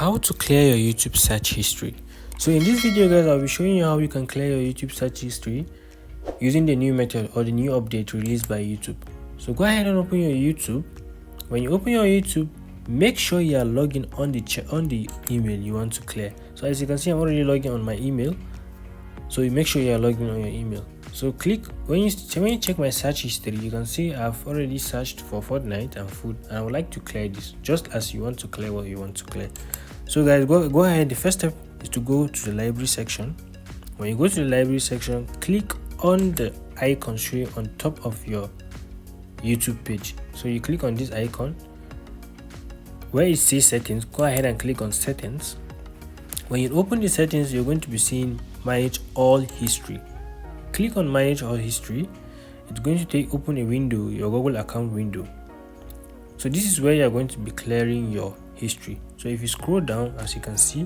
How to clear your YouTube search history. So in this video guys, I'll be showing you how you can clear your YouTube search history using the new method or the new update released by YouTube. So go ahead and open your YouTube. When you open your YouTube, make sure you are logging on the email you want to clear. So as you can see, I'm already logging on my email, so you make sure you are logging on your email. So click when you check my search history, you can see I've already searched for Fortnite and food, and I would like to clear this just as you want to clear what you want to clear. So guys, go ahead. The first step is to go to the library section. When you go to the library section, click on the icon showing on top of your YouTube page. So you click on this icon where it says settings. Go ahead and click on settings. When you open the settings, you're going to be seeing manage all history. Click on manage all history. It's going to open a window, your Google account window. So this is where you're going to be clearing your history. So if you scroll down, as you can see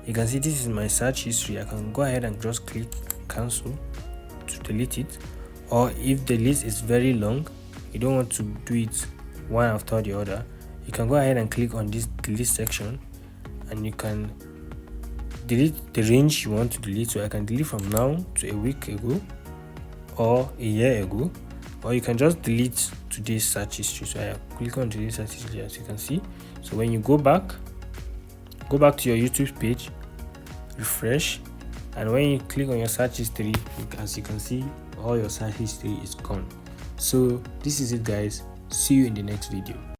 this is my search history. I can go ahead and just click cancel to delete it, or if the list is very long, you don't want to do it one after the other, you can go ahead and click on this delete section, and you can delete the range you want to delete. So I can delete from now to a week ago or a year ago, or you can just delete today's search history. So I click on today's search history, as you can see. So when you go back to your YouTube page, refresh, and when you click on your search history, as you can see, all your search history is gone. So this is it guys. See you in the next video.